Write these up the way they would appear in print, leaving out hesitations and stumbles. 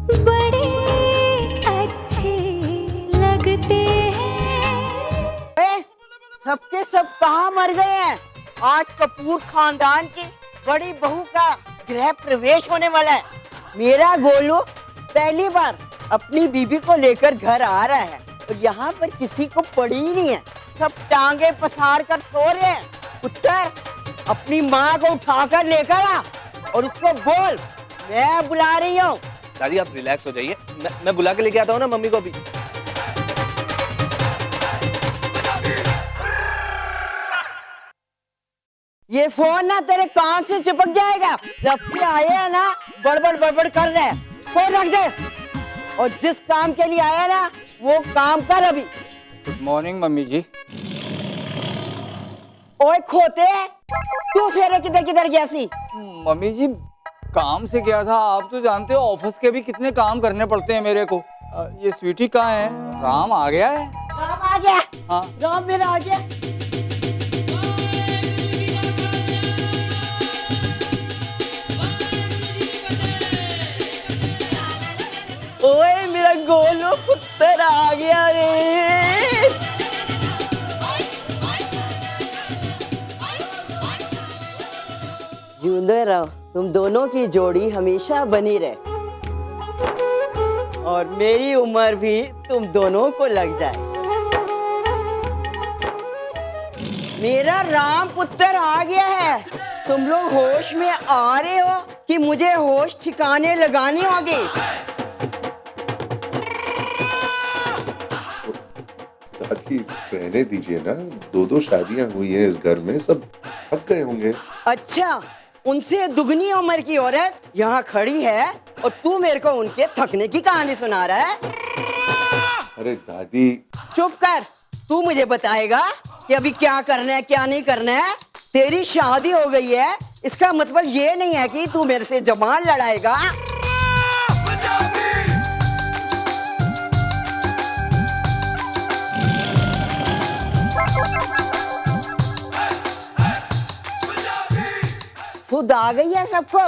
बड़े अच्छे लगते हैं। सबके सब कहाँ मर गए हैं? आज कपूर खानदान की बड़ी बहू का गृह प्रवेश होने वाला है। मेरा गोलू पहली बार अपनी बीबी को लेकर घर आ रहा है और यहाँ पर किसी को पड़ी ही नहीं है। सब टांगे पसार कर सो रहे हैं। पुत्र, अपनी माँ को उठाकर लेकर आ और उसको बोल मैं बुला रही हूँ। दादी आप रिलैक्स हो जाइए, मैं बुला के लेके आता हूँ ना मम्मी को अभी। ये फोन ना तेरे कान से चिपक जाएगा। जब से आए हैं ना बड़बड़ बड़बड़ कर रहे हैं। फोन रख दे और जिस काम के लिए आया ना वो काम कर अभी। गुड मॉर्निंग मम्मी जी। ओए खोते, तू सवेरे किधर किधर गया सी? मम्मी जी काम से गया था। आप तो जानते हो ऑफिस के भी कितने काम करने पड़ते हैं मेरे को। ये स्वीटी कहाँ है? राम आ गया है? राम आ गया। हाँ राम मेरा आ गया। ओए मेरा गोलू पुत्र आ गया रे। जिंदे रहो, तुम दोनों की जोड़ी हमेशा बनी रहे और मेरी उम्र भी तुम दोनों को लग जाए। मेरा राम पुत्र आ गया है। तुम लोग होश में आ रहे हो कि मुझे होश ठिकाने लगानी होगी? दादी रहने दीजिए ना, दो शादियां हुई हैं इस घर में, सब थक गए होंगे। अच्छा, उनसे दुगनी उम्र की औरत यहाँ खड़ी है और तू मेरे को उनके थकने की कहानी सुना रहा है? अरे दादी चुप कर। तू मुझे बताएगा कि अभी क्या करना है क्या नहीं करना है। तेरी शादी हो गई है, इसका मतलब ये नहीं है कि तू मेरे से जबान लड़ाएगा। खुद आ गई है सबको।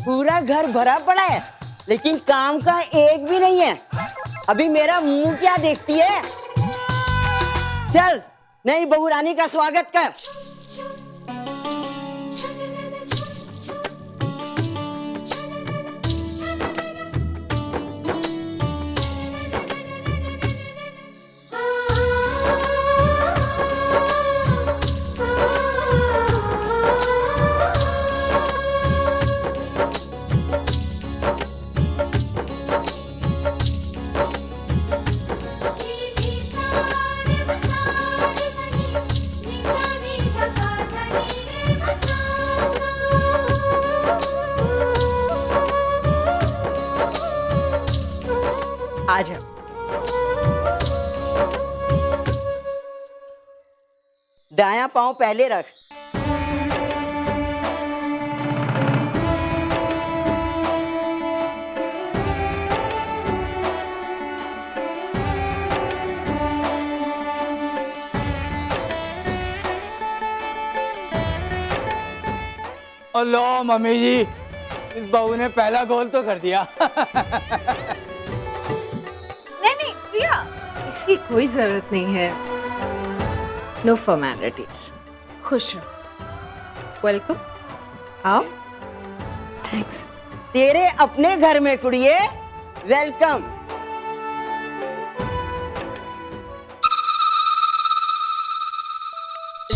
पूरा घर भरा पड़ा है लेकिन काम का एक भी नहीं है। अभी मेरा मुंह क्या देखती है? चल नई बहू रानी का स्वागत कर। आ जाओ। दायां पांव पहले रख। अल्लाह मम्मी जी, इस बहू ने पहला गोल तो कर दिया। नहीं नहीं प्रिया, इसकी कोई जरूरत नहीं है। No formalities. खुश रहो। वेलकम। आओ। थैंक्स। तेरे अपने घर में कुड़िए वेलकम।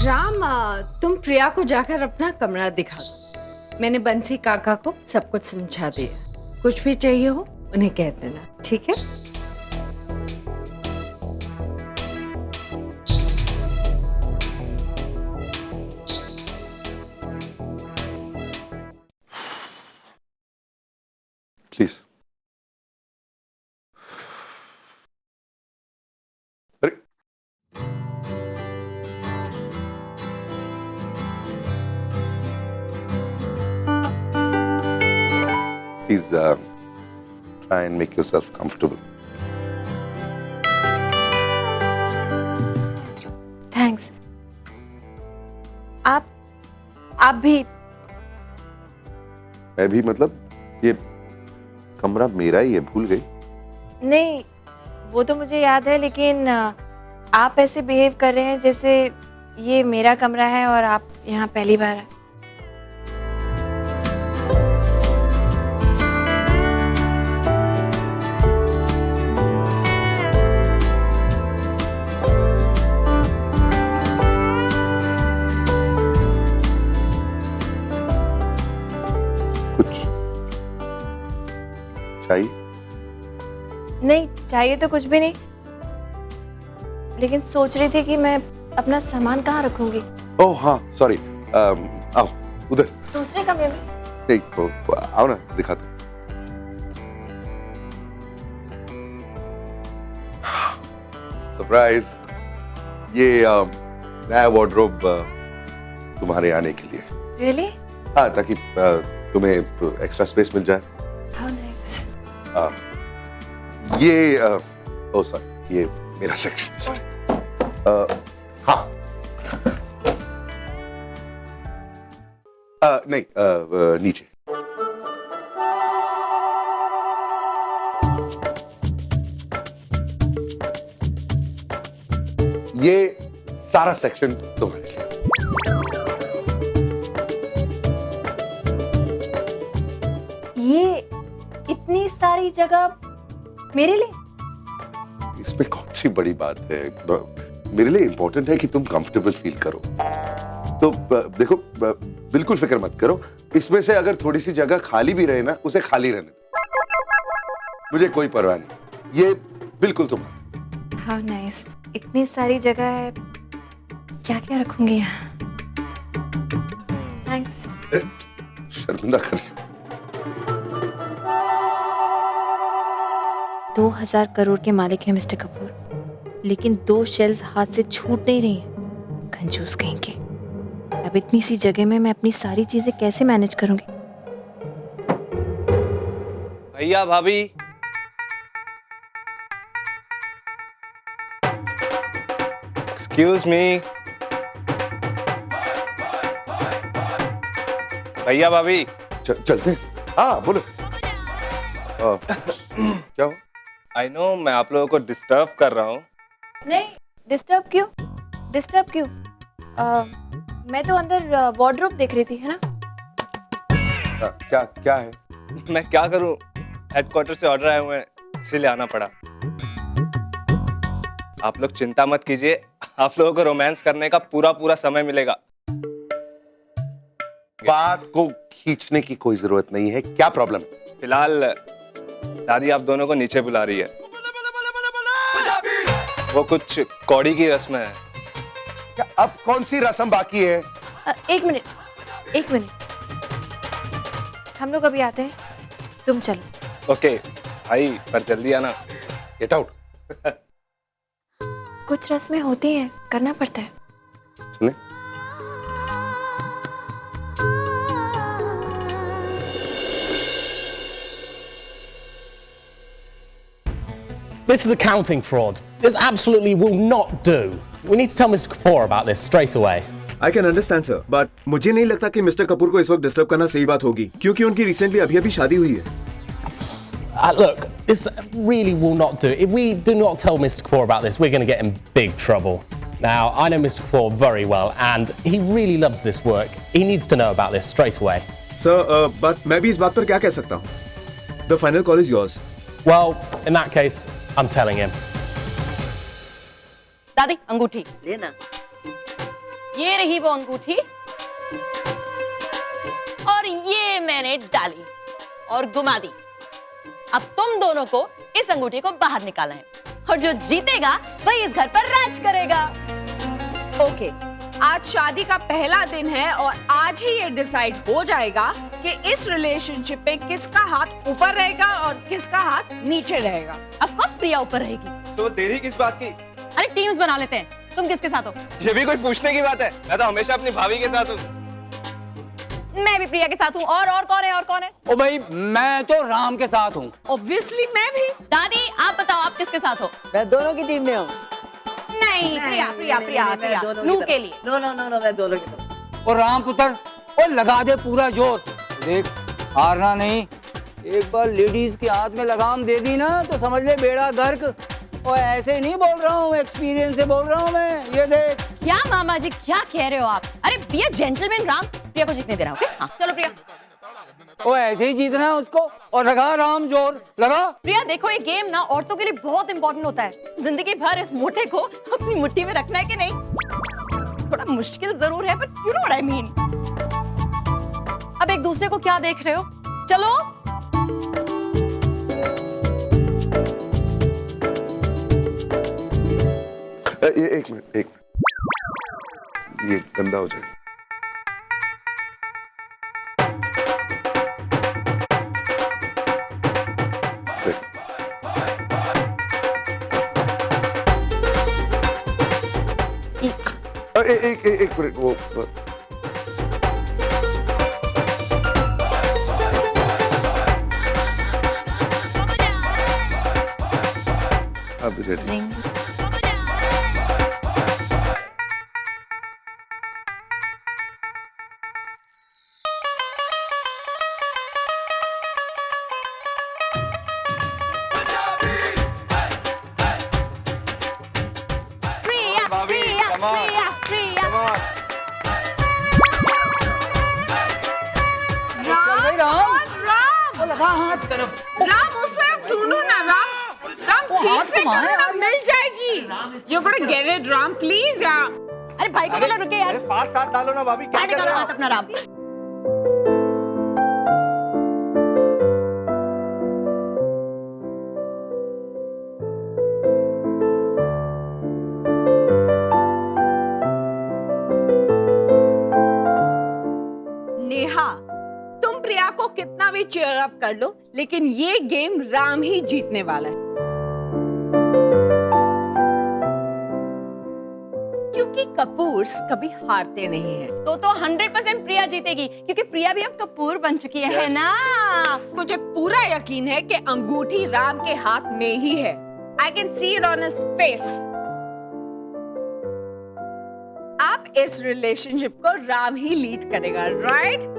राम, तुम प्रिया को जाकर अपना कमरा दिखा दो। मैंने बंसी काका को सब कुछ समझा दिया। कुछ भी चाहिए हो उन्हें कह देना, ठीक है? प्लीज। अरे please try and make yourself comfortable. Thanks. आप भी। मैं भी मतलब ये कमरा मेरा ही है, भूल गई? नहीं, वो तो मुझे याद है, लेकिन आप ऐसे बिहेव कर रहे हैं जैसे ये मेरा कमरा है और आप यहाँ पहली बार आए। कुछ चाहिए? नहीं चाहिए तो कुछ भी नहीं, लेकिन सोच रही थी कि मैं अपना सामान कहाँ रखूंगी। ओह हाँ, सॉरी। आओ उधर। दूसरे कमरे में? नहीं, आओ ना, दिखाता। सरप्राइज, ये नया वार्डरोब तुम्हारे आने के लिए। रियली? हाँ, ताकि तुम्हें एक्स्ट्रा स्पेस मिल जाए। How nice. ये ओ सॉरी, ये मेरा सेक्शन, सॉरी। हाँ, नहीं, नीचे। ये सारा सेक्शन तुम्हारे लिए। ये इतनी सारी जगह मेरे लिए? इसमें कौन सी बड़ी बात है? मेरे लिए इंपॉर्टेंट है कि तुम कंफर्टेबल फील करो। तो देखो, बिल्कुल फिक्र मत करो। इसमें से अगर थोड़ी सी जगह खाली भी रहे ना, उसे खाली रहने दो, मुझे कोई परवाह नहीं। ये बिल्कुल तुम्हारा। How nice. इतनी सारी जगह है, क्या क्या रखूंगी यहाँ। थैंक्स। शर्मिंदा कर रही हो। 2000 करोड़ के मालिक हैं मिस्टर कपूर, लेकिन 2 शेल्स हाथ से छूट नहीं रही हैं। कंजूस कहीं के। अब इतनी सी जगह में मैं अपनी सारी चीजें कैसे मैनेज करूंगी? भैया भाभी, एक्सक्यूज मी। भैया भाभी, चलते हैं। हाँ बोलो। क्या हो? आई नो मैं आप लोगों को डिस्टर्ब कर रहा हूँ। नहीं, डिस्टर्ब क्यों? डिस्टर्ब क्यों? मैं तो अंदर वार्डरोब देख रही थी, है ना? क्या क्या है? मैं क्या करूँ, हेडक्वार्टर से ऑर्डर आए हुए हैं, इसीलिए आना पड़ा। आप लोग चिंता मत कीजिए, आप लोगों को रोमांस करने का पूरा समय मिलेगा। बात को खींचने की कोई जरूरत नहीं है। क्या प्रॉब्लम है? फिलहाल दादी आप दोनों को नीचे बुला रही है। वो कुछ कौड़ी की रस्म है। क्या अब कौन सी रस्म बाकी है? एक मिनट, एक मिनट। हम लोग अभी आते हैं, तुम चलो। ओके भाई, पर जल्दी आना। Get out. कुछ रस्में होती हैं, करना पड़ता है। चले। This is accounting fraud. This absolutely will not do. We need to tell Mr. Kapoor about this straight away. I can understand, sir, but मुझे नहीं लगता कि मिस्टर कपूर को इस वक्त डिस्टर्ब करना सही बात होगी, क्योंकि उनकी रिसेंटली अभी शादी हुई है। Look, this really will not do. If we do not tell Mr. Kapoor about this, we're going to get in big trouble. Now, I know Mr. Kapoor very well, and he really loves this work. He needs to know about this straight away. Sir, but मैं भी इस बात पर क्या कह सकता हूँ? The final call is yours. Well, in that case, I'm telling him. दादी अंगूठी लेना। ये रही वो अंगूठी और ये मैंने डाली और घुमा दी। अब तुम दोनों को इस अंगूठी को बाहर निकालना है और जो जीतेगा वही इस घर पर राज करेगा। ओके, आज शादी का पहला दिन है और आज ही ये डिसाइड हो जाएगा कि इस रिलेशनशिप में किसका हाथ ऊपर रहेगा और किसका हाथ नीचे रहेगा। ऑफ कोर्स प्रिया ऊपर रहेगी। तो देरी किस बात की? अरे टीम्स बना लेते हैं। तुम किसके साथ हो? ये भी कोई पूछने की बात है? मैं तो हमेशा अपनी भाभी के साथ हूँ। मैं भी प्रिया के साथ हूँ। और कौन है? और कौन है? ओ भाई, मैं तो राम के साथ हूँ। ऑब्वियसली मैं भी। दादी आप बताओ, आप किसके साथ हो? मैं दोनों की टीम में हूँ। नहीं, प्रिया नू के लिए। नो मैं दोनों की तरफ। और राम पुत्र, और लगा दे पूरा जोर। देख, हारना नहीं, एक बार लेडीज के हाथ में लगाम दे दी ना तो समझ ले बेड़ा गर्क। और ऐसे ही नहीं बोल रहा हूँ, एक्सपीरियंस से बोल रहा हूँ मैं। ये देख। क्या मामा जी क्या कह रहे हो आप? अरे बी अ जेंटलमैन राम, प्रिया को जीतने दे रहा हूँ। ओके हाँ चलो प्रिया। वो ऐसे ही जीतना है उसको। और लगा राम जोर, लगा। प्रिया देखो ये गेम ना औरतों के लिए बहुत इंपॉर्टेंट होता है। जिंदगी भर इस मोटे को अपनी मुट्ठी में रखना है कि नहीं? थोड़ा मुश्किल जरूर है but you know what I mean. अब एक दूसरे को क्या देख रहे हो? चलो। एक मिनट, ये गंदा हो जाएगा। एक मिनट, वो अब रेडी। राम उसे ढूंढो ना राम। राम ठीक से करो ना, मिल जाएगी। You gotta get it Ram please यार। अरे भाई को बोलो रुके यार। फास्ट हाथ डालो ना भाभी। क्या कर रहे हो? हाथ अपना राम। नेहा तुम प्रिया को कितना भी चीयर अप कर लो लेकिन ये गेम राम ही जीतने वाला है। क्योंकि कपूर्स कभी हारते नहीं हैं। तो 100% प्रिया जीतेगी क्योंकि प्रिया भी अब कपूर बन चुकी है ना। मुझे पूरा यकीन है कि अंगूठी राम के हाथ में ही है। I can see it on his face. आप इस रिलेशनशिप को राम ही लीड करेगा, राइट?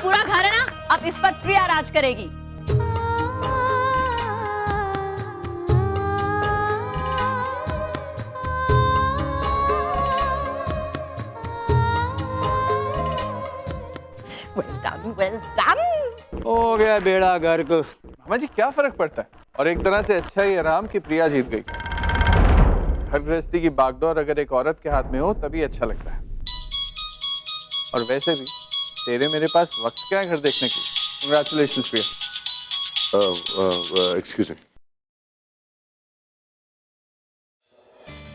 पूरा घर है ना, अब इस पर प्रिया राज करेगी। Well done, well done. हो गया बेड़ा गर्क। मामा जी क्या फर्क पड़ता है? और एक तरह से अच्छा ही आराम की प्रिया जीत गई। घर गृहस्थी की बागडोर अगर एक औरत के हाथ में हो तभी अच्छा लगता है। और वैसे भी तेरे मेरे पास वक्त क्या है घर देखने की। Congratulations Priya. Excuse me.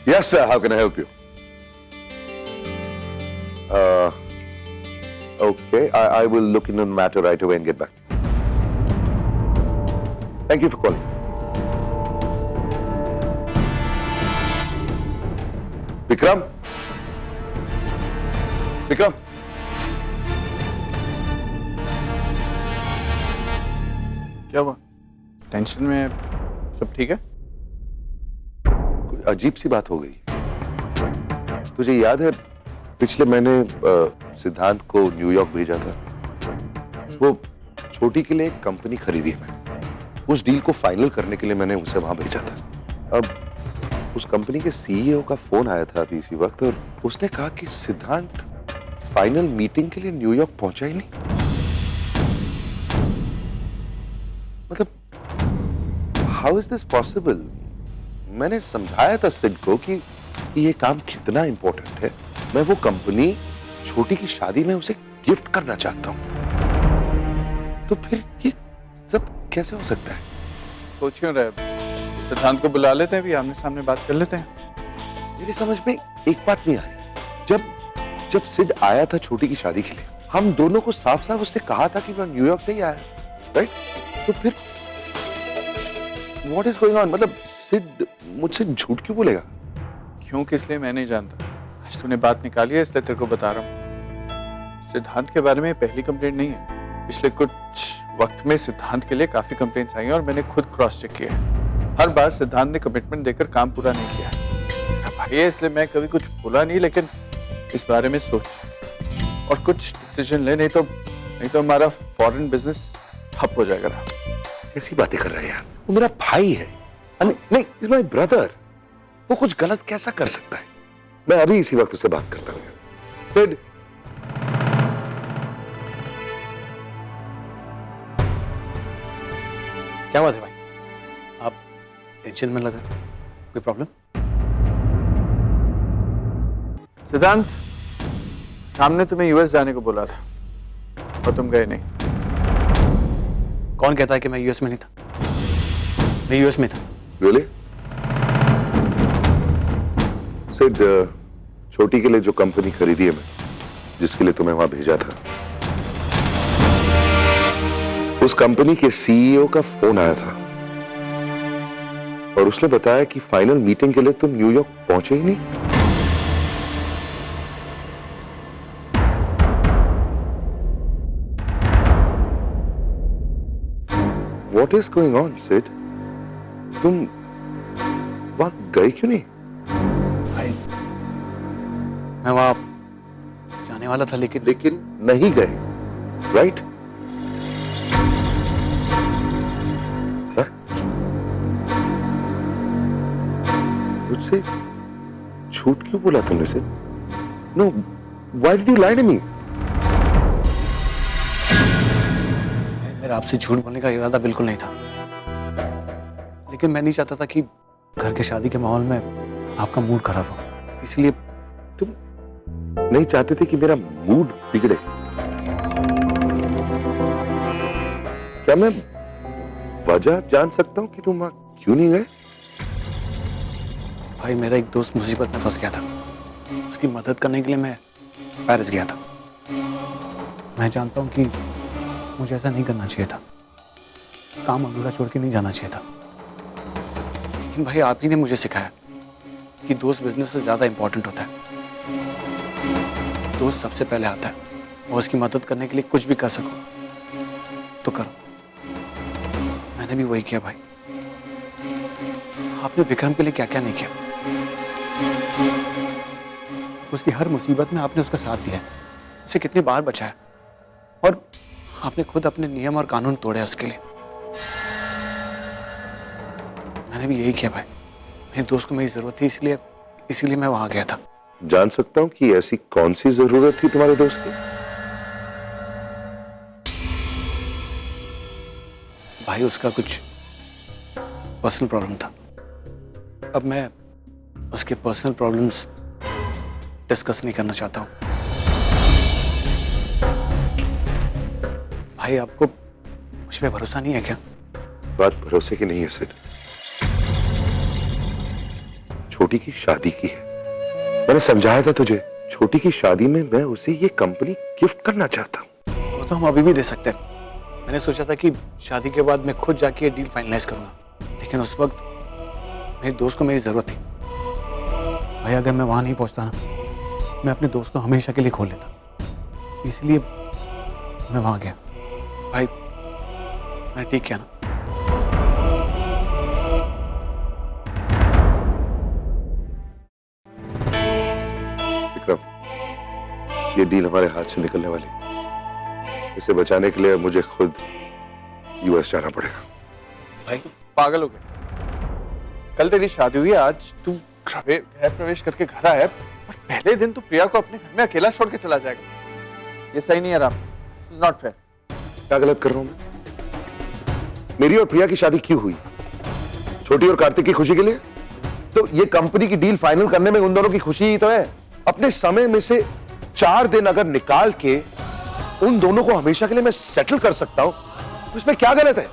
Yes sir, how can I help you? Okay, I will look into the matter right away and get back. Thank you for calling. Vikram? Vikram? क्या हुआ? टेंशन में सब ठीक है? कोई अजीब सी बात हो गई। तुझे याद है पिछले महीने सिद्धांत को न्यूयॉर्क भेजा था। वो छोटी के लिए एक कंपनी खरीदी है मैंने। उस डील को फाइनल करने के लिए मैंने उसे वहां भेजा था। अब उस कंपनी के सीईओ का फोन आया था अभी इसी वक्त और उसने कहा कि सिद्धांत फाइनल मीटिंग के लिए न्यूयॉर्क पहुंचा ही नहीं। मतलब हाउ इज दिस पॉसिबल? मैंने समझाया था सिड को कि ये काम कितना इंपॉर्टेंट है। मैं वो कंपनी छोटी की शादी में उसे गिफ्ट करना चाहता हूँ। तो फिर ये सब कैसे हो सकता है? सोच क्यों रहे? सिद्धांत को बुला लेते हैं, भी आमने सामने बात कर लेते हैं। मेरी समझ में एक बात नहीं आ रही। जब सिड आया था छोटी की शादी के लिए, हम दोनों को साफ साफ उसने कहा था कि वह न्यूयॉर्क से ही आया, राइट? तो फिर व्हाट इज गोइंग ऑन? मतलब सिड मुझसे झूठ क्यों बोलेगा? क्यों किस लिए मैं नहीं जानता। आज तूने बात निकाली है इसलिए तेरे को बता रहा हूँ। सिद्धांत के बारे में पहली कंप्लेंट नहीं है। पिछले कुछ वक्त में सिद्धांत के लिए काफी कंप्लेंट्स आई हैं और मैंने खुद क्रॉस चेक किया है। हर बार सिद्धांत ने कमिटमेंट देकर काम पूरा नहीं किया है। मेरा भाई है इसलिए मैं कभी कुछ बोला नहीं, लेकिन इस बारे में सोच और कुछ डिसीजन ले, नहीं तो हमारा फॉरेन बिजनेस ठप हो जाएगा। कैसी बातें कर रहे हैं यार? वो मेरा भाई है। नहीं, इज माय ब्रदर। वो कुछ गलत कैसा कर सकता है? मैं अभी इसी वक्त उससे बात करता हूँ। सिड, क्या बात है भाई? आप टेंशन में लग रहे हैं? कोई प्रॉब्लम? सिद्धांत, राम ने तुम्हें यूएस जाने को बोला था और तुम गए नहीं। कौन कहता है कि मैं यूएस में नहीं था? मैं यूएस में था। रियली? सिड, छोटी के लिए जो कंपनी खरीदी है मैं, जिसके लिए तुम्हें वहां भेजा था, उस कंपनी के सीईओ का फोन आया था और उसने बताया कि फाइनल मीटिंग के लिए तुम न्यूयॉर्क पहुंचे ही नहीं। What is going on, Sid? तुम वहां गए क्यों नहीं? भाई, मैं वहां जाने वाला था लेकिन नहीं गए, राइट? मुझसे झूठ क्यों बोला तुमने Sid? No, why did you lie to me? मेरा आपसे झूठ बोलने का इरादा बिल्कुल नहीं था, लेकिन मैं नहीं चाहता था कि घर के शादी के माहौल में आपका मूड खराब हो, इसलिए। तुम नहीं चाहते थे कि मेरा मूड बिगड़े? क्या मैं वजह जान सकता हूं कि तुम वहां क्यों नहीं गए? भाई, मेरा एक दोस्त मुसीबत में फंस गया था। उसकी मदद करने के लिए मैं पेरिस गया था। मैं जानता हूं कि मुझे ऐसा नहीं करना चाहिए था, काम अधूरा छोड़ के नहीं जाना चाहिए था, लेकिन भाई आप ही ने मुझे सिखाया कि दोस्त बिजनेस से ज्यादा इंपॉर्टेंट होता है। दोस्त सबसे पहले आता है और उसकी मदद करने के लिए कुछ भी कर सको तो करो। मैंने भी वही किया भाई। आपने विक्रम के लिए क्या क्या नहीं किया। उसकी हर मुसीबत में आपने उसका साथ दिया, उसे कितनी बार बचाया, और आपने खुद अपने नियम और कानून तोड़े उसके लिए। मैंने भी यही किया भाई। मेरे दोस्त को मेरी जरूरत थी, इसलिए मैं वहां गया था। जान सकता हूं कि ऐसी कौन सी जरूरत थी तुम्हारे दोस्त की? भाई, उसका कुछ पर्सनल प्रॉब्लम था। अब मैं उसके पर्सनल प्रॉब्लम्स डिस्कस नहीं करना चाहता हूं। भाई, आपको मुझ पे भरोसा नहीं है क्या? बात भरोसे की नहीं है सिड। छोटी की शादी की है। मैंने समझाया था तुझे, छोटी की शादी में मैं उसे ये कंपनी गिफ्ट करना चाहता हूं। वो तो हम अभी भी दे सकते हैं। मैंने सोचा था कि शादी के बाद मैं खुद जाके ये डील फाइनलाइज करूंगा, लेकिन उस वक्त मेरे दोस्त को मेरी जरूरत थी। भाई, अगर मैं वहां नहीं पहुंचता ना, मैं अपने दोस्त को हमेशा के लिए खो लेता, इसलिए मैं वहां गया। भाई, मैंने ठीक किया ना? विक्रम, ये डील हमारे हाथ से निकलने वाली है। इसे बचाने के लिए मुझे खुद यूएस जाना पड़ेगा। भाई, पागल हो गया? कल तेरी शादी हुई है, आज तू गृह प्रवेश करके घर आया और पहले दिन तू प्रिया को अपने घर में अकेला छोड़ के चला जाएगा। ये सही नहीं है राम, नॉट फेयर। क्या गलत कर रहा हूं मैं? मेरी और प्रिया की शादी क्यों हुई? छोटी और कार्तिक की खुशी के लिए? तो ये कंपनी की डील फाइनल करने में उन दोनों की खुशी ही तो है। अपने समय में से 4 दिन अगर निकाल के उन दोनों को हमेशा के लिए मैं सेटल कर सकता हूं, तो इसमें क्या गलत है?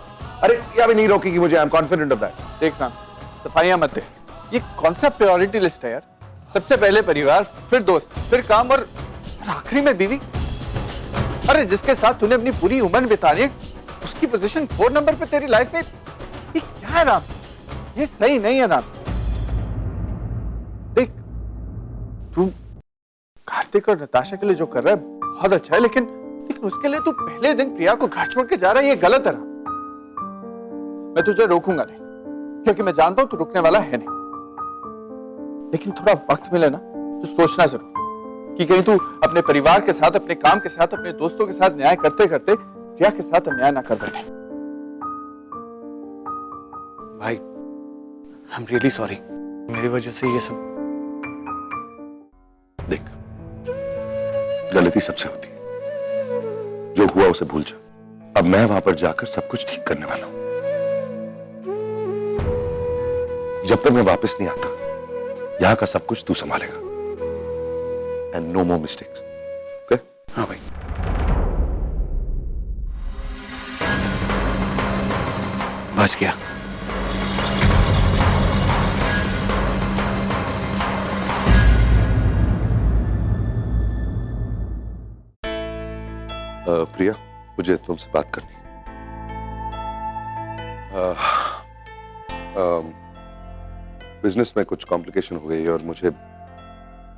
अरे ये अभी नहीं रोकेगी मुझे, I am confident of that. देखना, सफाइयां मत दे। ये कौन सा प्रायोरिटी लिस्ट है यार? सबसे पहले परिवार, फिर दोस्त, फिर काम और आखिरी में बीवी। अरे जिसके साथ तूने अपनी पूरी उम्र बितानी है, उसकी पोजीशन 4 नंबर पे तेरी लाइफ में, ये क्या है राम? ये सही नहीं है राम। देख, तू कार्तिक और नताशा के लिए जो कर रहा है बहुत अच्छा है, लेकिन उसके लिए तू पहले दिन प्रिया को घर छोड़ के जा रहा है, ये गलत है राम। मैं तुझे रोकूंगा नहीं, क्योंकि मैं जानता हूं तू रुकने वाला है नहीं। लेकिन थोड़ा वक्त मिले ना तो सोचना जरूर कि कहीं तू अपने परिवार के साथ, अपने काम के साथ, अपने दोस्तों के साथ न्याय करते करते प्रिया के साथ अन्याय ना कर बैठे। भाई, आई एम रियली सॉरी, मेरी वजह से ये सब। देख, गलती सबसे होती है, जो हुआ उसे भूल जा। अब मैं वहां पर जाकर सब कुछ ठीक करने वाला हूं। जब तक मैं वापस नहीं आता, यहां का सब कुछ तू संभालेगा। And no more mistakes, okay? हाँ भाई। बच गया। प्रिया, मुझे तुमसे बात करनी है। बिजनेस में कुछ कॉम्प्लिकेशन हो गई और मुझे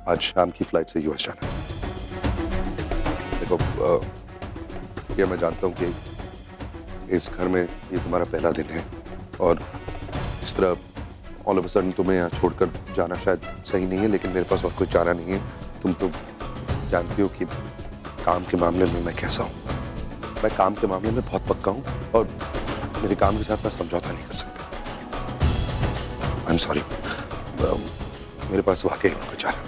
आज शाम की फ्लाइट से यूएस जाना है। देखो प्रिया, मैं जानता हूं कि इस घर में ये तुम्हारा पहला दिन है और इस तरह ऑल ऑफ अ सडन तुम्हें यहाँ छोड़कर जाना शायद सही नहीं है, लेकिन मेरे पास और कोई चारा नहीं है। तुम तो जानती हो कि काम के मामले में मैं कैसा हूँ। मैं काम के मामले में बहुत पक्का हूँ और मेरे काम के साथ मैं समझौता नहीं कर सकता। आई एम सॉरी, मेरे पास वाकई और कुछ चारा।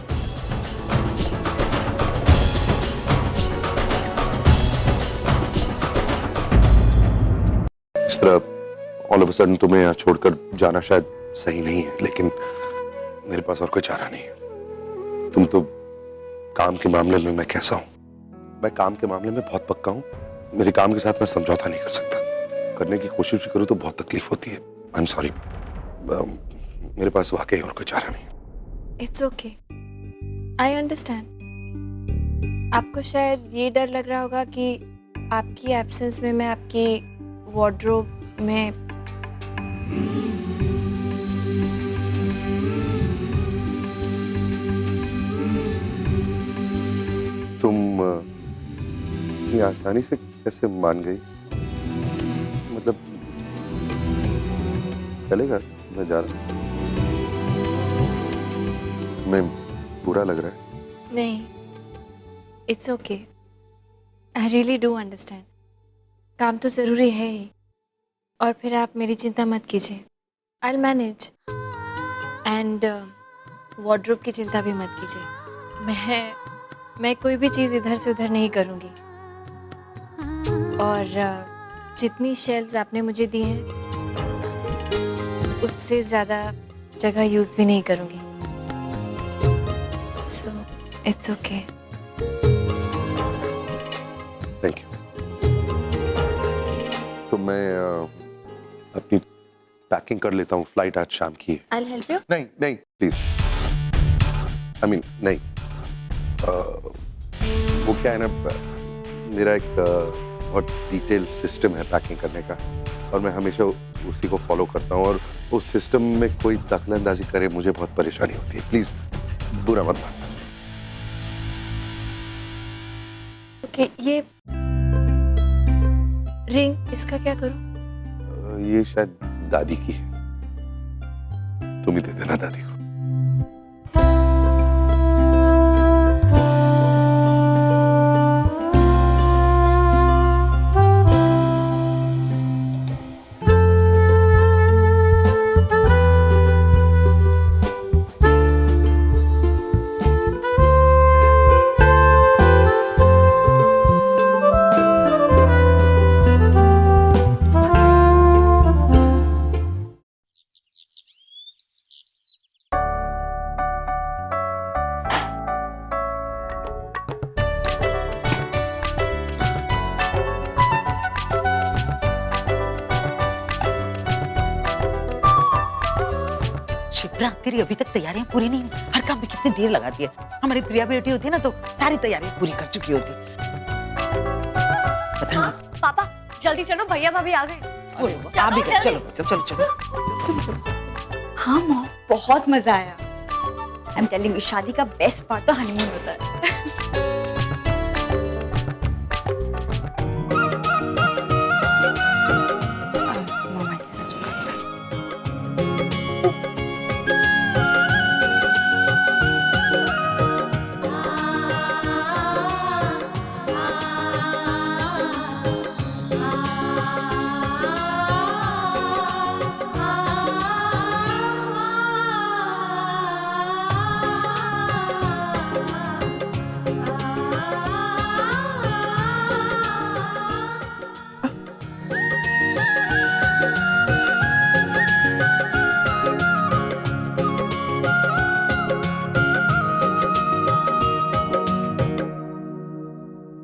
इस तरह ऑल ऑफ अ सडन तुम्हें यहाँ छोड़कर जाना शायद सही नहीं है, लेकिन मेरे पास और कोई चारा नहीं है। तुम तो काम के मामले में मैं कैसा हूँ। मैं काम के मामले में बहुत पक्का हूँ। मेरे काम के साथ मैं समझौता नहीं कर सकता। करने की कोशिश भी करूँ तो बहुत तकलीफ होती है। आई एम सॉरी, मेरे पास वाकई और कोई चारा नहीं। It's okay, I understand. आपको शायद ये डर लग रहा होगा कि आपकी एब्सेंस में मैं आपकी वार्डरोब में तुम इतनी आसानी से कैसे मान गई? मतलब चलेगा, मैं जा रहा हूँ। तुम्हें बुरा लग रहा है? नहीं, it's okay, I really do understand. काम तो ज़रूरी है ही, और फिर आप मेरी चिंता मत कीजिए, I will manage. And wardrobe की चिंता भी मत कीजिए। मैं कोई भी चीज़ इधर से उधर नहीं करूँगी, और जितनी शेल्व्स आपने मुझे दी हैं उससे ज़्यादा जगह यूज़ भी नहीं करूँगी। So it's okay. Thank you. तो मैं अपनी पैकिंग कर लेता हूँ, फ्लाइट आज शाम की है। I will help you. नहीं नहीं प्लीज, आई मीन नहीं। वो क्या है ना, मेरा एक बहुत डिटेल सिस्टम है पैकिंग करने का, और मैं हमेशा उसी को फॉलो करता हूँ, और उस सिस्टम में कोई दखलंदाजी करे मुझे बहुत परेशानी होती है। प्लीज बुरा मत मानना। ओके, ये रिंग, इसका क्या करूं? ये शायद दादी की है, तुम ही दे देना दादी को। शिप्रा, तेरी अभी तक तैयारियां पूरी नहीं हुई। हर काम में कितनी देर लगाती है। हमारी प्रिया बेटी होती है ना तो सारी तैयारियां पूरी कर चुकी होती। पता नहीं। पापा जल्दी चलो, भैया भाभी आ गए। आप भी कर, चलो चलो चलो। हाँ मॉम, बहुत मजा आया। आई एम टेलिंग यू, शादी का बेस्ट पार्ट तो हनीमून होता है।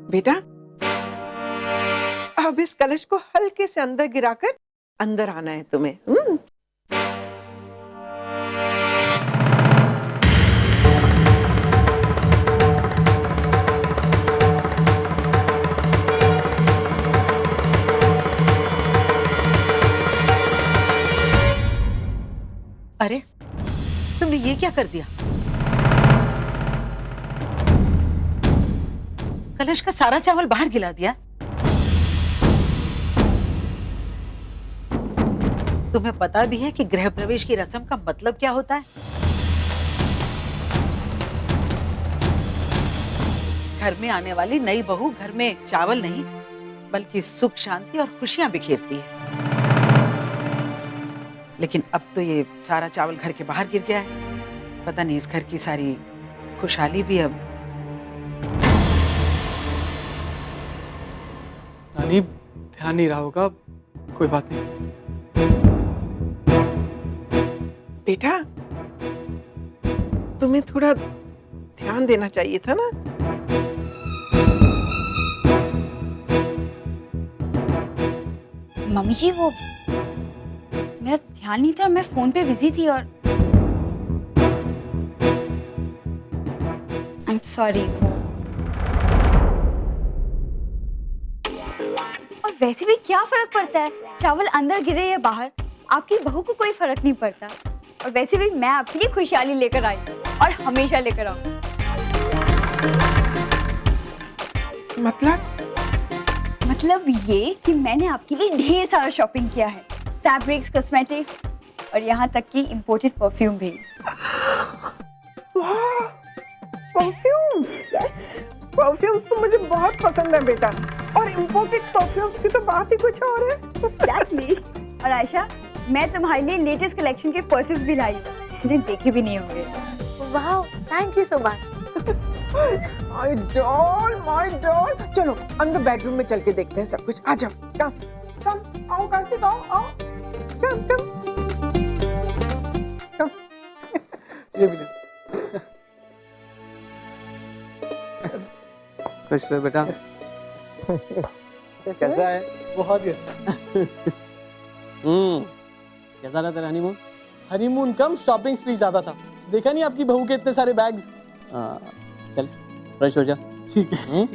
बेटा, अब इस कलश को हल्के से अंदर गिराकर अंदर आना है तुम्हें। अरे तुमने ये क्या कर दिया? कलश का सारा चावल बाहर गिरा दिया। तुम्हें पता भी है कि गृह प्रवेश की रस्म का मतलब क्या होता है? घर में आने वाली नई बहू घर में चावल नहीं बल्कि सुख, शांति और खुशियां बिखेरती है। लेकिन अब तो ये सारा चावल घर के बाहर गिर गया है। पता नहीं इस घर की सारी खुशहाली भी अब। नानी, ध्यान नहीं रहा होगा, कोई बात नहीं। बेटा, तुम्हें थोड़ा ध्यान देना चाहिए था ना। मम्मी जी, वो मेरा ध्यान नहीं था, मैं फोन पे बिजी थी और आई एम सॉरी। और वैसे भी क्या फर्क पड़ता है चावल अंदर गिरे या बाहर, आपकी बहू को कोई फर्क नहीं पड़ता। और वैसे भी मैं आपके लिए खुशहाली लेकर आई और हमेशा लेकर आऊं। मतलब ये कि मैंने आपके लिए ढेर सारा शॉपिंग किया है, फैब्रिक्स, कॉस्मेटिक्स और यहाँ तक कि इम्पोर्टेड परफ्यूम भी। परफ्यूम्स? यस, परफ्यूम्स तो मुझे बहुत पसंद है बेटा। और इम्पोर्टेड परफ्यूम्स की तो बात ही कुछ और है। Exactly. और आयशा, मैं तुम्हारे लिए लेटेस्ट कलेक्शन के पर्सेस भी लाई हूँ, किसी ने देखे भी नहीं होंगे। वाह, thank you so much. My doll, चलो अंदर बेडरूम में चल के देखते हैं सब कुछ। आ जाओ, कम, आओ कार्तिक, आओ, कम। ये भी खुश रहो बेटा। कैसा है? बहुत ही अच्छा। कैसा रहा तेरा हनीमून? हनीमून कम शॉपिंग स्प्री ज्यादा था। देखा नहीं आपकी बहू के इतने सारे बैग्स? चल फ्रेश हो जा। ठीक है।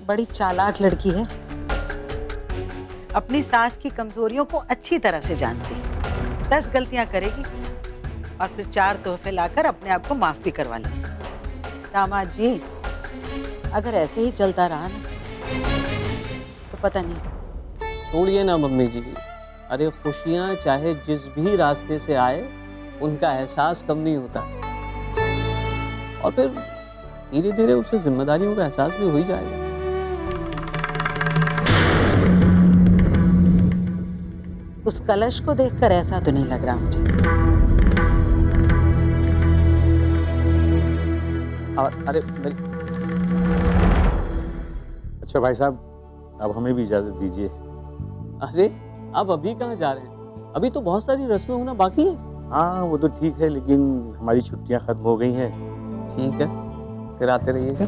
बड़ी चालाक लड़की है, अपनी सास की कमजोरियों को अच्छी तरह से जानती है। 10 गलतियां करेगी और फिर 4 तोहफे लाकर अपने आप को माफ भी करवा लेगी। दामाद जी, अगर ऐसे ही चलता रहा ना तो पता नहीं। छोड़िए ना मम्मी जी, अरे खुशियाँ चाहे जिस भी रास्ते से आए उनका एहसास कम नहीं होता। और फिर धीरे धीरे उसे जिम्मेदारियों का एहसास भी हो ही जाएगा। उस कलश को देखकर ऐसा तो नहीं लग रहा मुझे। और अरे मेरी... अच्छा भाई साहब, अब हमें भी इजाजत दीजिए। अरे अब अभी कहाँ जा रहे हैं? अभी तो बहुत सारी रस्में होना बाकी है। हाँ वो तो ठीक है, लेकिन हमारी छुट्टियां खत्म हो गई हैं। ठीक है, फिर आते रहिएगा।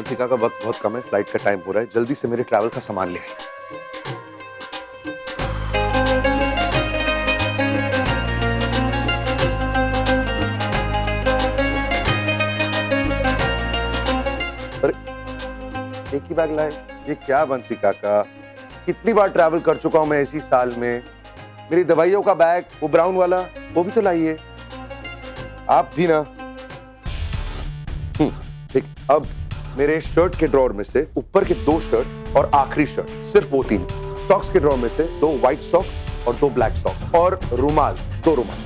वंशिका का वक्त बहुत कम है, फ्लाइट का टाइम हो रहा है, जल्दी से मेरे ट्रैवल का सामान ले आइए। एक ही बैग लाए? ये क्या वंशिका का, कितनी बार ट्रैवल कर चुका हूं मैं इसी साल में। मेरी दवाइयों का बैग, वो ब्राउन वाला, वो भी तो लाइए। आप भी ना। ठीक, अब मेरे शर्ट के ड्रॉर में से ऊपर के 2 शर्ट और आखिरी शर्ट, सिर्फ वो 3। सॉक्स के ड्रॉर में से 2 व्हाइट सॉक्स और 2 ब्लैक सॉक्स, और रुमाल, 2 रुमाल।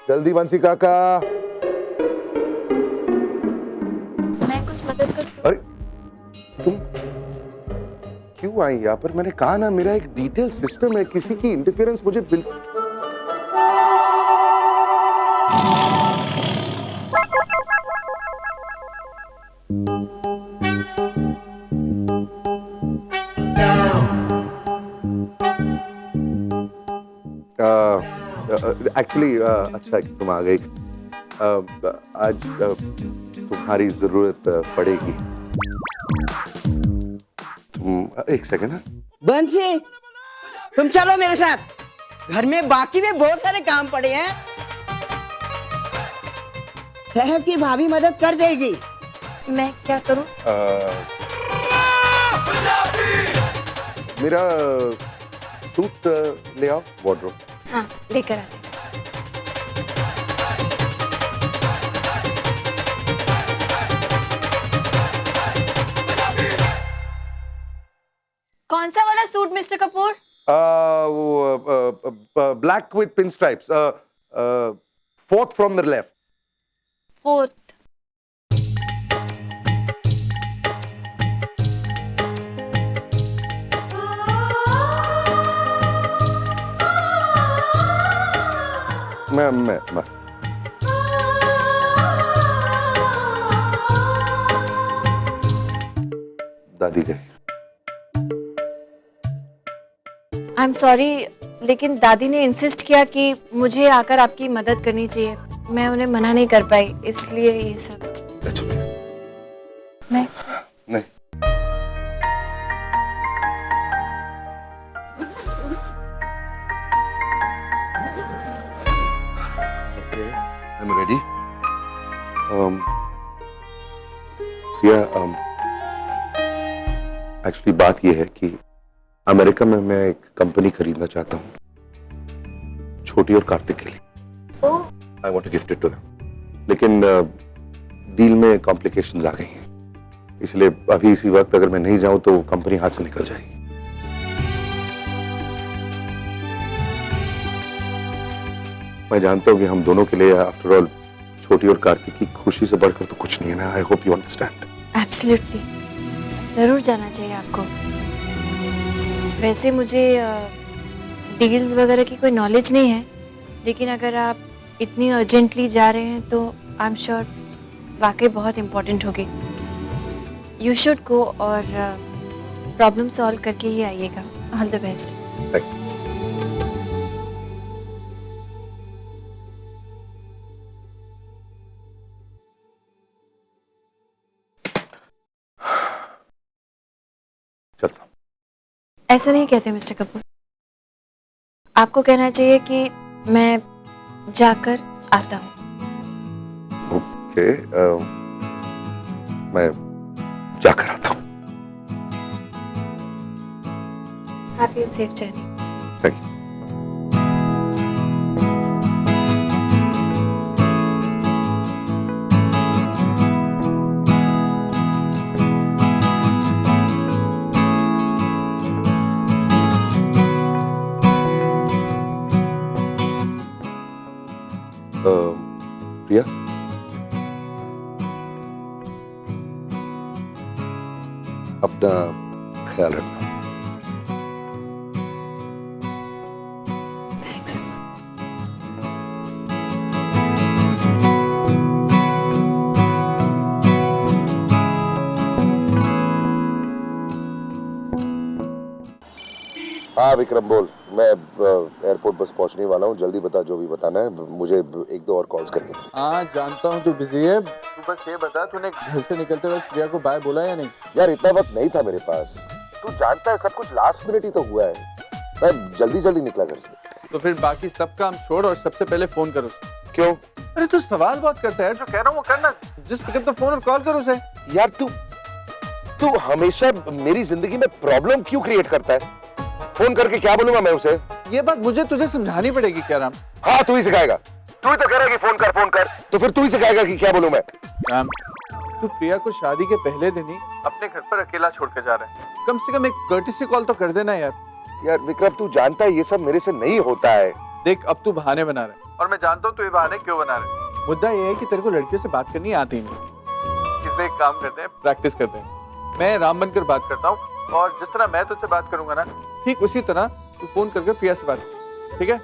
जल्दी वंशिका का। मैं कुछ मदद कर। अरे तुम क्यों आई यहाँ पर? मैंने कहा ना, मेरा एक डिटेल सिस्टम है, किसी की इंटरफेरेंस मुझे बिल्कुल। एक्चुअली अच्छा है कि तुम आ गई। आज तुम्हारी जरूरत पड़ेगी। एक सेकेंड ना। बंसी, तुम चलो मेरे साथ, घर में बाकी में बहुत सारे काम पड़े हैं। साहब की भाभी मदद कर देगी। मैं क्या करूं? मेरा सूट ले आओ, वार्डरोब। हाँ, लेकर आते। कौन सा वाला suit mister Kapoor? Black with pin stripes, 4th from the left. 4th। मैं दादी गई। आई एम सॉरी, लेकिन दादी ने इंसिस्ट किया कि मुझे आकर आपकी मदद करनी चाहिए। मैं उन्हें मना नहीं कर पाई, इसलिए ये सब। मैं नहीं। Okay, I'm ready. एक्चुअली बात यह है कि अमेरिका में मैं एक कंपनी खरीदना चाहता हूँ, छोटी और कार्तिक के लिए। I want to gift it to them, लेकिन डील में कॉम्प्लिकेशंस आ गई हैं, इसलिए अभी इसी वक्त अगर मैं नहीं जाऊं तो कंपनी हाथ से निकल जाएगी। मैं जानता हूं कि हम दोनों के लिए आफ्टर ऑल छोटी और कार्तिक की खुशी से बढ़कर तो कुछ नहीं है ना। I hope you understand. Absolutely, जरूर जाना चाहिए आपको। वैसे मुझे डील्स वगैरह की कोई नॉलेज नहीं है, लेकिन अगर आप इतनी अर्जेंटली जा रहे हैं तो आई एम श्योर वाकई बहुत इम्पोर्टेंट होगी। यू शुड गो और प्रॉब्लम सॉल्व करके ही आइएगा। All the best. चलता। ऐसा नहीं कहते मिस्टर कपूर, आपको कहना चाहिए कि मैं जाकर आता हूँ। ओके, मैं जाकर आता हूँ। Happy and safe journey. Thank you. Priya, अपना ख्याल रखना। हाँ विक्रम बोल, मैं एयरपोर्ट बस पहुंचने वाला हूँ, जल्दी बता जो भी बताना है, मुझे एक दो और कॉल्स करनी है। हाँ जानता हूँ तू बिजी है, तू बस ये बता तूने घर से निकलते वक्त प्रिया को बाय बोला या नहीं? यार इतना वक्त नहीं था मेरे पास, तू जानता है सब कुछ लास्ट मिनट ही तो हुआ है, मैं जल्दी जल्दी निकला घर से। तो फिर बाकी सब काम छोड़ और सबसे पहले फोन कर उसे। क्यों? अरे तू सवाल बहुत करता है, जो कह रहा हूँ वो करना, just pick up the phone और कॉल कर उसे। यार तू हमेशा मेरी जिंदगी में प्रॉब्लम क्यों क्रिएट करता है? फोन करके क्या बोलूंगा मैं उसे? ये बात मुझे तुझे समझानी पड़ेगी क्या राम? हाँ तू ही सिखाएगा, तू ही तो कह रहा है कि फोन कर, तो फिर तू ही सिखाएगा कि क्या बोलूं मैं। राम, तू प्रिया को शादी के पहले दिन ही अपने घर पर अकेला छोड़ के जा रहा है, कम से कम एक कर्टिसी कॉल तो कर देना यार। यार विक्रम तू जानता है ये सब मेरे से नहीं होता है। देख अब तू बहाने बना रहा है और मैं जानता हूँ तू ये बहाने क्यों बना रहा है। मुद्दा ये है कि तेरे को लड़कियों से बात करनी आती नहीं। इसलिए एक काम करते हैं, प्रैक्टिस करते हैं। मैं राम बनकर बात करता हूँ और जिस तरह मैं तुझसे बात करूंगा ना, ठीक उसी तरह तू फोन करके प्रिया से बात कर, ठीक है?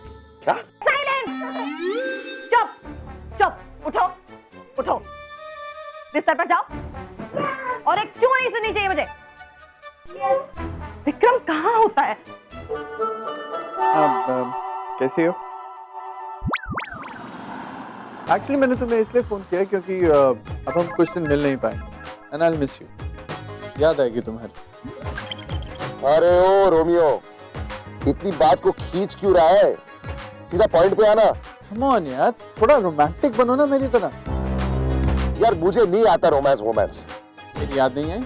क्या? साइलेंस! चुप, उठो, बिस्तर पर जाओ और एक चू नहीं सुननी चाहिए मुझे। विक्रम कहाँ होता है? कैसे हो? एक्चुअली मैंने तुम्हें इसलिए फोन किया क्योंकि अब हम कुछ दिन मिल नहीं पाएंगे and I will miss you. याद आएगी तुम्हारी। अरे ओ रोमियो, इतनी बात को खींच क्यों रहा है? सीधा पॉइंट पे आना। कम ऑन यार, थोड़ा रोमांटिक बनो ना मेरी तरह। यार मुझे नहीं आता रोमांस। मेरी याद नहीं आई?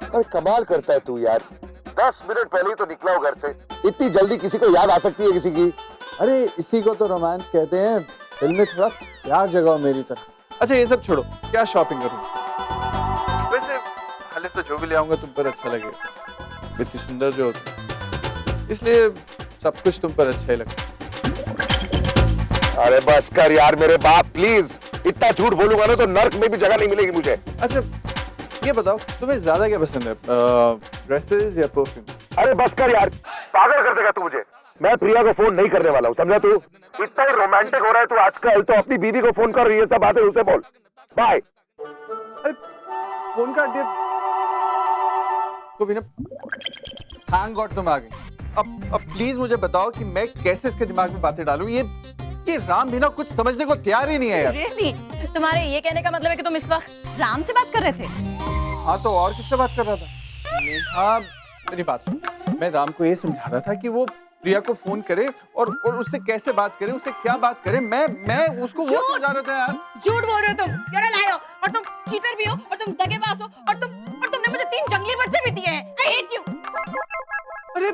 अरे कमाल करता है तू यार, 10 मिनट पहले ही तो निकला हो घर से, इतनी जल्दी किसी को याद आ सकती है किसी की? अरे इसी को तो रोमांस कहते हैं। दिल में थोड़ा प्यार जगाओ मेरी तरह। अच्छा ये सब छोड़ो, क्या शॉपिंग करूं? वैसे हाले तो जो भी ले आऊंगा तुम पर अच्छा लगेगा, इतनी सुंदर जो हो, इसलिए सब कुछ तुम पर अच्छा ही लगता। अरे बस कर यार मेरे बाप, प्लीज। इतना झूठ बोलूंगा ना तो नर्क में भी जगह नहीं मिलेगी मुझे। अच्छा ये बताओ तुम्हें ज्यादा क्या पसंद है, ड्रेसेस या परफ्यूम? अरे बस कर यार, पागल कर देगा तू मुझे। मैं प्रिया को फोन नहीं करने वाला हूँ, समझा तू? इतना ही रोमांटिक हो रहा है तू आजकल, तो अपनी बीवी को फोन कर, ये सब बातें उसे बोल। बाय। अरे फोन काट दिया तो भी ना, थैंक गॉड तुम आ गई। अब प्लीज मुझे बताओ कि मैं कैसे इसके दिमाग में बातें डालूं। ये राम भी ना कुछ समझने को तैयार ही नहीं है यार। Really? तुम्हारे ये कहने का मतलब है कि तुम इस वक्त राम से बात कर रहे थे? हाँ तो और किससे बात कर रहा था? नेहा मेरी बात सुन, मैं राम को ये समझा रहा था कि वो प्रिया को फोन करे और उससे कैसे बात करे, उससे क्या बात करे। मैं उसको वो समझा रहा था यार। झूठ बोल रहे हो तुम, you're a liar, और तुम चीटर भी हो और तुम दगेबाज हो और तुमने मुझे 3 जंगली बच्चे भी दिए हैं। I hate you. अरे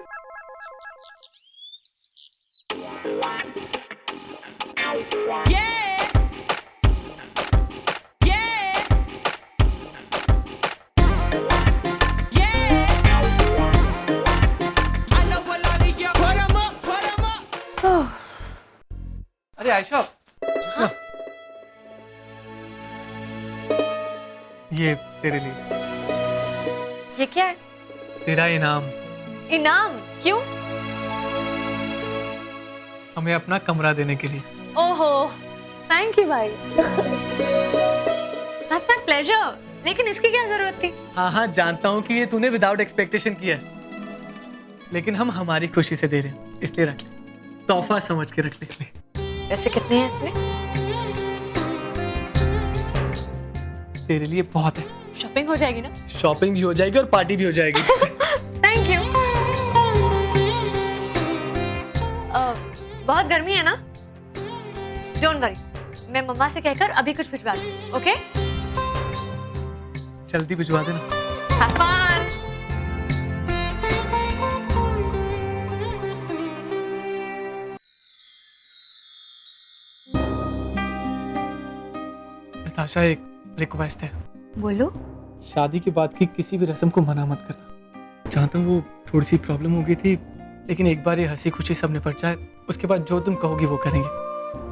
अरे आयशा, हाँ? ये तेरे लिए। ये क्या है? तेरा इनाम। इनाम? क्यों? हमें अपना कमरा देने के लिए। ओहो, थैंक यू भाई। That's my pleasure. लेकिन इसकी क्या जरूरत थी? हाँ जानता हूँ कि ये तूने विदाउट एक्सपेक्टेशन किया है, लेकिन हम हमारी खुशी से दे रहे हैं, इसलिए रख ले, तोहफा समझ के रख ले। पैसे कितने हैं इसमें? तेरे लिए बहुत है। शॉपिंग हो जाएगी ना? शॉपिंग भी हो जाएगी और पार्टी भी हो जाएगी। Thank you. बहुत गर्मी है ना? डोंट वरी, मैं मम्मा से कहकर अभी कुछ भिजवा दूँ, ओके? जल्दी भिजवा देना। Have fun. नताशा, एक रिक्वेस्ट है। बोलो। शादी के बाद की किसी भी रस्म को मना मत करना। जानता हूँ वो थोड़ी सी प्रॉब्लम हो गई थी, लेकिन एक बार ये हंसी खुशी सब निपट जाए, उसके बाद जो तुम कहोगी वो करेंगे।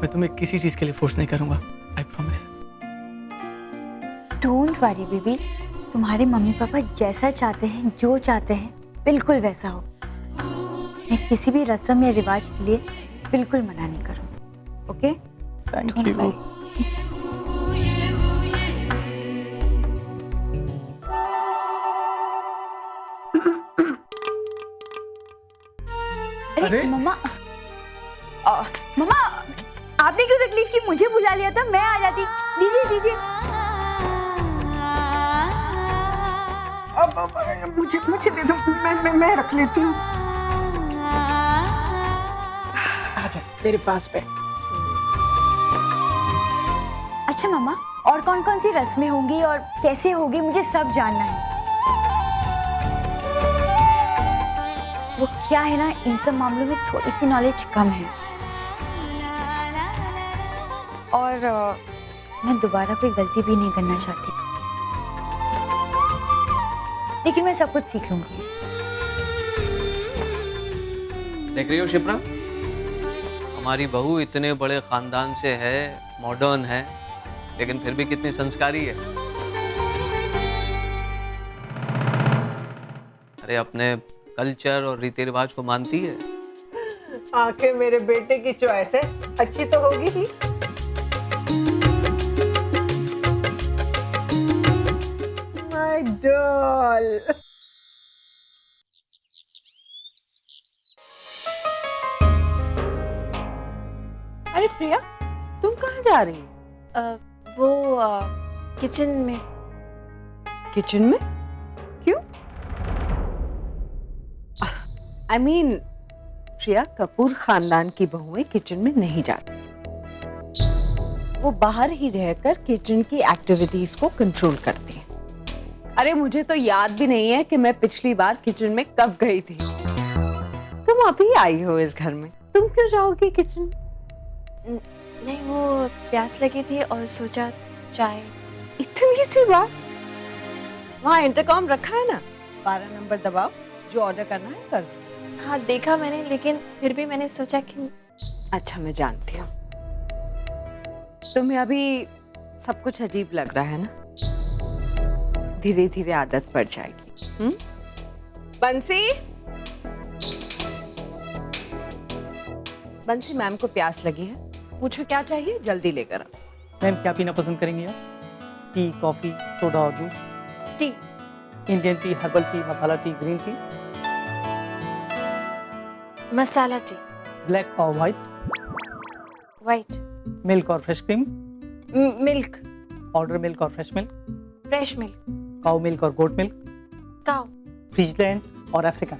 मैं तुम्हें किसी चीज के लिए फोर्स नहीं करूंगा, I promise. Don't worry baby, तुम्हारे मम्मी पापा जैसा चाहते हैं, जो चाहते हैं, बिल्कुल वैसा हो। मैं किसी भी रस्म या रिवाज के लिए बिल्कुल मना नहीं करूँगी, ओके? Thank you. अरे मम्मा, मम्मा आपने क्यों तकलीफ की? मुझे बुला लिया था, मैं आ जाती। दीजिए दीजिए। अब मुझे दे दो, मैं रख लेती हूँ। आजा मेरे पास बैठ। अच्छा मम्मा, और कौन कौन सी रस्में होंगी और कैसे होगी, मुझे सब जानना है। वो क्या है ना, इन सब मामलों में थोड़ी सी नॉलेज कम है, और मैं दोबारा कोई गलती भी नहीं करना चाहती, लेकिन मैं सब कुछ सीख लूंगी। देख रही हो शिप्रा, हमारी बहू इतने बड़े खानदान से है, मॉडर्न है, लेकिन फिर भी कितनी संस्कारी है। अरे अपने कल्चर और रीति रिवाज को मानती है। आखिर मेरे बेटे की चॉइस है, अच्छी तो होगी ही। My doll. अरे प्रिया, तुम कहाँ जा रही हो? वो किचन में। किचन में? क्यों? I mean, प्रिया कपूर खानदान की बहुएं किचन में नहीं जाती, वो बाहर ही रहकर किचन की एक्टिविटीज को कंट्रोल करती हैं। अरे मुझे तो याद भी नहीं है कि मैं पिछली बार किचन में कब गई थी। तुम अभी आई हो इस घर में, तुम क्यों जाओगी किचन? नहीं, वो प्यास लगी थी और सोचा चाय। इतनी सी बात? वहाँ इंटरकॉम रखा है ना, 12 नंबर दबाओ, जो ऑर्डर करना है कर दो। हाँ देखा मैंने, लेकिन फिर भी मैंने सोचा कि अच्छा मैं जानती हूँ, तुम्हें अभी सब कुछ अजीब लग रहा है ना, धीरे धीरे आदत पड़ जाएगी। बंसी, बंसी मैम को प्यास लगी है, पूछो क्या चाहिए, जल्दी लेकर आओ। मैम क्या पीना पसंद करेंगी आप? टी, कॉफी, सोडा और juice? Tea. Indian tea, herbal tea, masala tea, green tea? Masala tea. Black और वाइट? वाइट। मिल्क और fresh cream? Milk. Powder milk और fresh milk? Fresh milk. Cow milk और गोट मिल्क? काऊ। फ्रीजलैंड और African?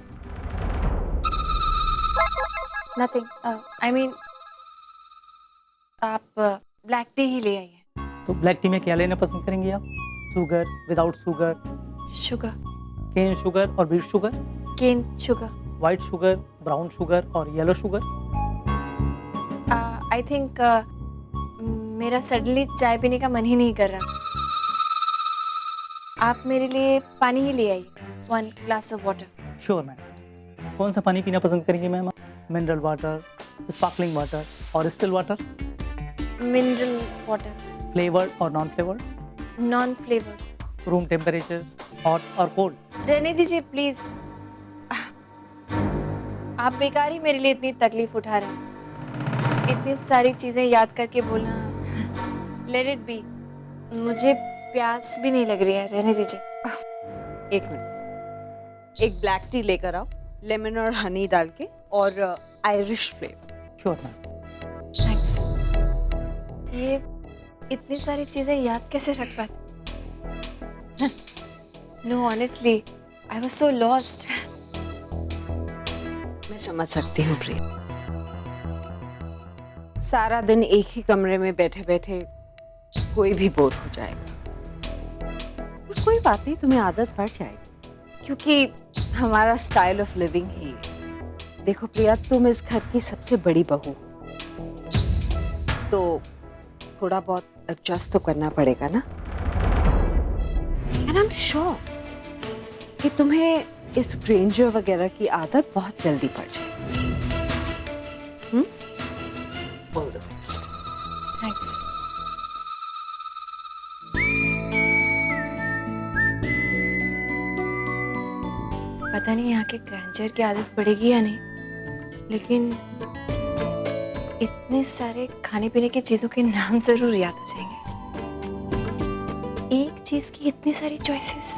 Nothing, I mean आप black tea ही ले आइए। तो ब्लैक टी में क्या लेना पसंद करेंगी आप? Sugar, without sugar? Sugar. Cane sugar और beet sugar? Cane sugar. White sugar, brown sugar और येलो शुगर? आई थिंक मेरा सडनली चाय पीने का मन ही नहीं कर रहा, आप मेरे लिए पानी ही ले आइए, 1 glass of water. Sure ma'am. कौन सा पानी पीना पसंद करेंगी ma'am? Mineral water, sparkling water और still water? Mineral water. Flavoured और non flavoured? Non flavoured. Room temperature, hot और कोल्ड? रहने दीजिए प्लीज, आप बेकार ही मेरे लिए इतनी तकलीफ उठा रहे हैं, इतनी सारी चीजें याद करके बोलना। लेट इट बी, मुझे प्यास भी नहीं लग रही है, रहने दीजिए। एक मिनट, एक ब्लैक टी लेकर आओ, लेमन और हनी डाल के, और Irish flavour. Sure ma'am. Thanks. ये इतनी सारी चीजें याद कैसे रख पाती? Know honestly, I was so lost. मैं समझ सकती हूँ प्रिया, सारा दिन एक ही कमरे में बैठे बैठे कोई भी बोर हो जाएगा, और कोई बात नहीं, तुम्हें आदत पड़ जाएगी, क्योंकि हमारा स्टाइल ऑफ लिविंग ही है। देखो प्रिया, तुम इस घर की सबसे बड़ी बहू हो, तो थोड़ा बहुत एडजस्ट तो करना पड़ेगा ना। एंड आई एम श्योर कि तुम्हें इस ग्रेंजर वगैरह की आदत बहुत जल्दी पड़ जाएगी। All the best. थैंक्स। पता नहीं यहाँ के ग्रैंडर की आदत पड़ेगी या नहीं, लेकिन इतने सारे खाने पीने की चीजों के नाम जरूर याद हो जाएंगे। एक चीज की इतनी सारी चॉइसेस।